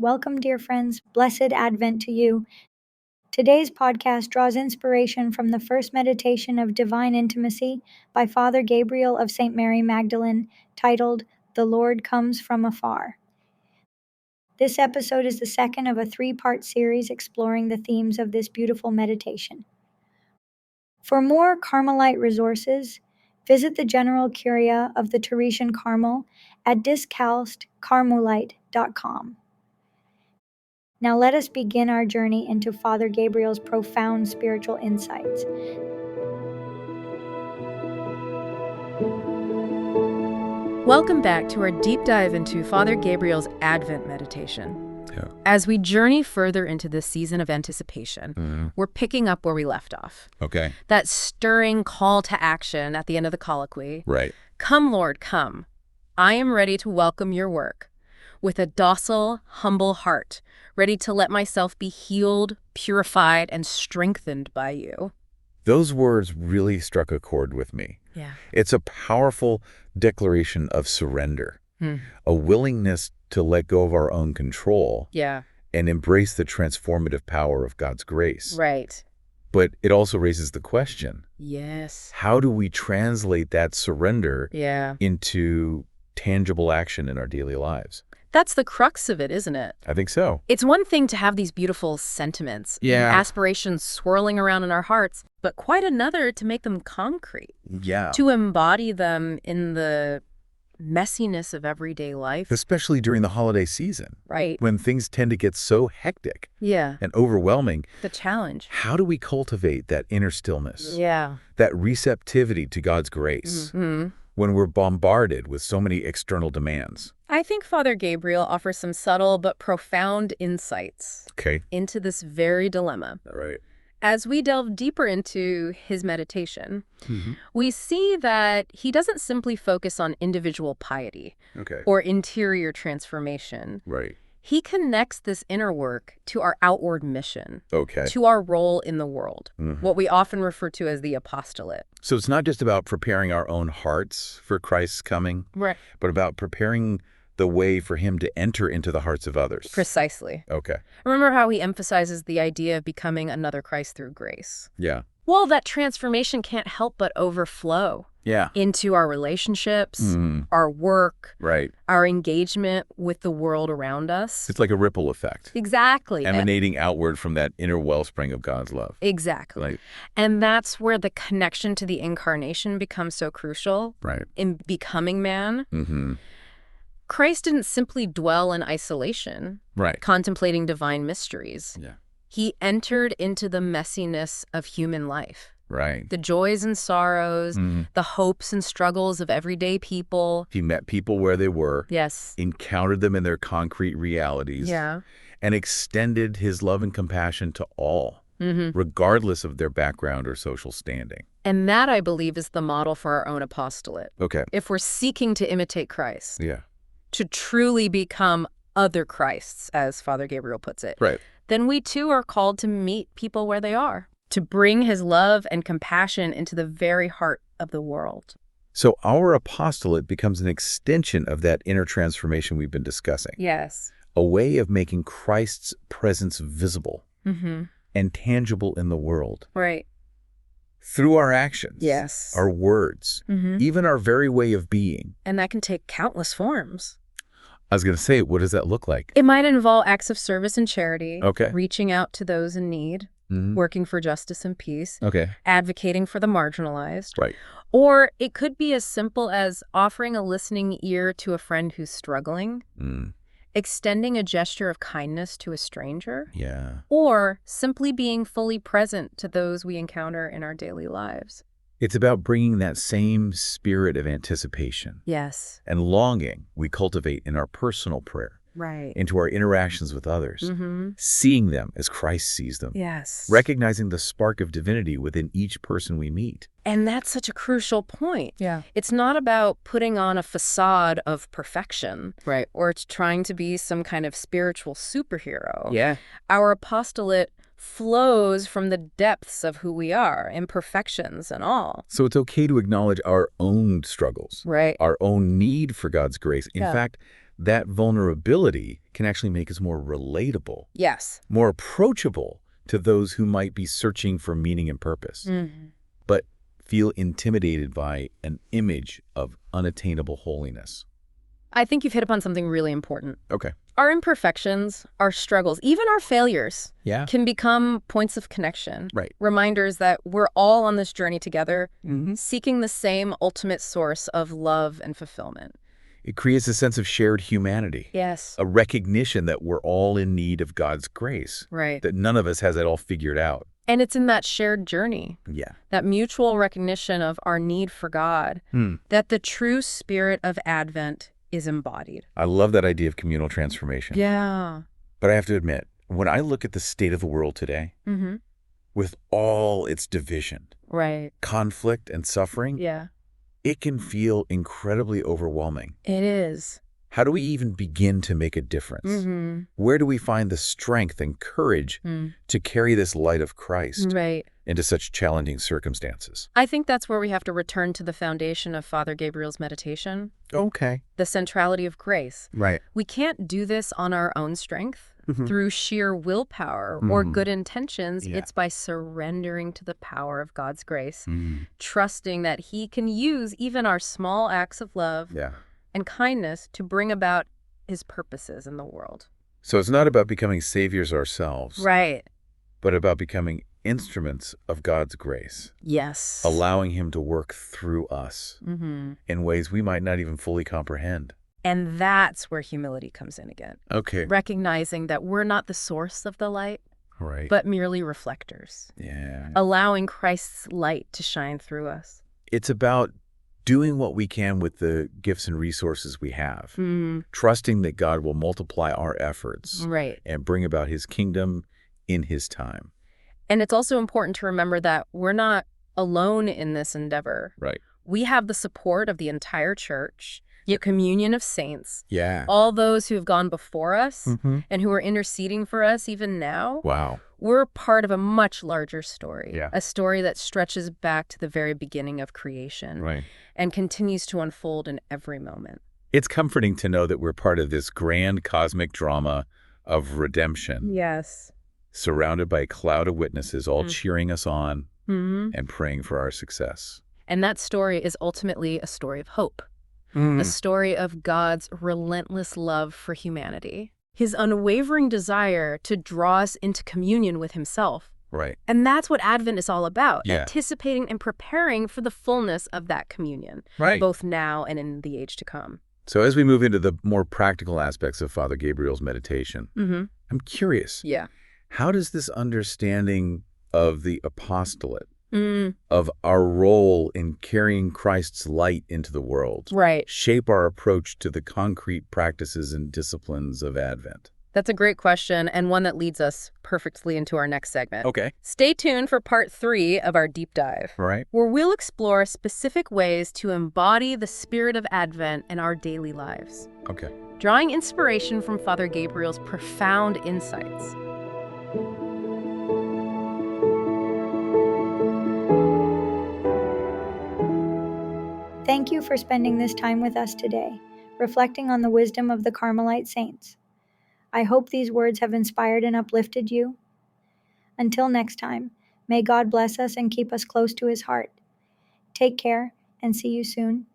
Welcome, dear friends. Blessed Advent to you. Today's podcast draws inspiration from the first meditation of divine intimacy by Father Gabriel of St. Mary Magdalen, titled The Lord Comes From Afar. This episode is the second of a three-part series exploring the themes of this beautiful meditation. For more Carmelite resources, visit the General Curia of the Teresian Carmel at discalcedcarmelite.com. Now let us begin our journey into Father Gabriel's profound spiritual insights. Welcome back to our deep dive into Father Gabriel's Advent meditation. As we journey further into this season of anticipation, we're picking up where we left off. Okay. That stirring call to action at the end of the colloquy. Right. Come, Lord, come. I am ready to welcome your work with a docile, humble heart, ready to let myself be healed, purified, and strengthened by you. Those words really struck a chord with me. Yeah. It's a powerful declaration of surrender, a willingness to let go of our own control and embrace the transformative power of God's grace. Right. But it also raises the question, Yes. how do we translate that surrender Yeah. into tangible action in our daily lives? That's the crux of it, isn't it? I think so. It's one thing to have these beautiful sentiments, aspirations swirling around in our hearts, but quite another to make them concrete, Yeah. to embody them in the messiness of everyday life. Especially during the holiday season, Right. when things tend to get so hectic Yeah. and overwhelming. The challenge. How do we cultivate that inner stillness, Yeah. that receptivity to God's grace when we're bombarded with so many external demands? I think Father Gabriel offers some subtle but profound insights Okay. into this very dilemma. All right. As we delve deeper into his meditation, we see that he doesn't simply focus on individual piety Okay. or interior transformation. Right. He connects this inner work to our outward mission, Okay. to our role in the world, what we often refer to as the apostolate. So it's not just about preparing our own hearts for Christ's coming, Right. but about preparing the way for him to enter into the hearts of others. Precisely. Okay. Remember how he emphasizes the idea of becoming another Christ through grace? Yeah. Well, that transformation can't help but overflow Yeah. into our relationships, our work, Right. our engagement with the world around us. It's like a ripple effect, Exactly. emanating outward from that inner wellspring of God's love. Exactly. Like, And that's where the connection to the Incarnation becomes so crucial right. in becoming man. Mm-hmm. Christ didn't simply dwell in isolation, Right. contemplating divine mysteries. Yeah. He entered into the messiness of human life, Right. the joys and sorrows, the hopes and struggles of everyday people. He met people where they were, Yes. encountered them in their concrete realities, Yeah. and extended his love and compassion to all, regardless of their background or social standing. And that, I believe, is the model for our own apostolate. Okay. If we're seeking to imitate Christ, Yeah. to truly become other Christs, as Father Gabriel puts it, Right. then we too are called to meet people where they are, to bring his love and compassion into the very heart of the world. So our apostolate becomes an extension of that inner transformation we've been discussing, Yes. a way of making Christ's presence visible and tangible in the world. Right. Through our actions, Yes. our words, even our very way of being. And that can take countless forms. I was going to say, what does that look like? It might involve acts of service and charity, Okay. reaching out to those in need, working for justice and peace, Okay. advocating for the marginalized. Right. Or it could be as simple as offering a listening ear to a friend who's struggling, extending a gesture of kindness to a stranger, Yeah. or simply being fully present to those we encounter in our daily lives. It's about bringing that same spirit of anticipation Yes. and longing we cultivate in our personal prayer Right. into our interactions with others, seeing them as Christ sees them, Yes. recognizing the spark of divinity within each person we meet. And that's such a crucial point. Yeah. It's not about putting on a facade of perfection. Right. Or it's trying to be some kind of spiritual superhero. Yeah. Our apostolate flows from the depths of who we are, imperfections and all. So it's okay to acknowledge our own struggles, Right. our own need for God's grace. In fact, that vulnerability can actually make us more relatable. Yes. More approachable to those who might be searching for meaning and purpose, but feel intimidated by an image of unattainable holiness. I think you've hit upon something really important. Okay. Our imperfections, our struggles, even our failures can become points of connection. Right. Reminders that we're all on this journey together, seeking the same ultimate source of love and fulfillment. It creates a sense of shared humanity. Yes. A recognition that we're all in need of God's grace. Right. That none of us has it all figured out. And it's in that shared journey. Yeah. That mutual recognition of our need for God, that the true spirit of Advent is embodied. I love that idea of communal transformation. Yeah. But I have to admit, when I look at the state of the world today, with all its division, conflict, and suffering, it can feel incredibly overwhelming. It is. How do we even begin to make a difference? Where do we find the strength and courage to carry this light of Christ into such challenging circumstances? I think that's where we have to return to the foundation of Father Gabriel's meditation. Okay. The centrality of grace. Right. We can't do this on our own strength. Through sheer willpower or good intentions. It's by surrendering to the power of God's grace, trusting that He can use even our small acts of love and kindness to bring about His purposes in the world. So it's not about becoming saviors ourselves. Right. But about becoming instruments of God's grace. Yes. Allowing Him to work through us in ways we might not even fully comprehend. And that's where humility comes in again. Okay. Recognizing that we're not the source of the light, but merely reflectors. Yeah. Allowing Christ's light to shine through us. It's about doing what we can with the gifts and resources we have. Trusting that God will multiply our efforts and bring about His kingdom in His time. And it's also important to remember that we're not alone in this endeavor. Right. We have the support of the entire church, the communion of saints, Yeah. all those who have gone before us and who are interceding for us even now. Wow. We're part of a much larger story, Yeah. a story that stretches back to the very beginning of creation and continues to unfold in every moment. It's comforting to know that we're part of this grand cosmic drama of redemption. Yes. Surrounded by a cloud of witnesses all cheering us on and praying for our success. And that story is ultimately a story of hope. A story of God's relentless love for humanity, His unwavering desire to draw us into communion with Himself. Right. And that's what Advent is all about, anticipating and preparing for the fullness of that communion, both now and in the age to come. So as we move into the more practical aspects of Father Gabriel's meditation, I'm curious, how does this understanding of the apostolate, of our role in carrying Christ's light into the world, shape our approach to the concrete practices and disciplines of Advent? That's a great question, and one that leads us perfectly into our next segment. Okay. Stay tuned for part 3 of our deep dive, Right. where we'll explore specific ways to embody the spirit of Advent in our daily lives, Okay. drawing inspiration from Father Gabriel's profound insights. Thank you for spending this time with us today, reflecting on the wisdom of the Carmelite saints. I hope these words have inspired and uplifted you. Until next time, may God bless us and keep us close to His heart. Take care and see you soon.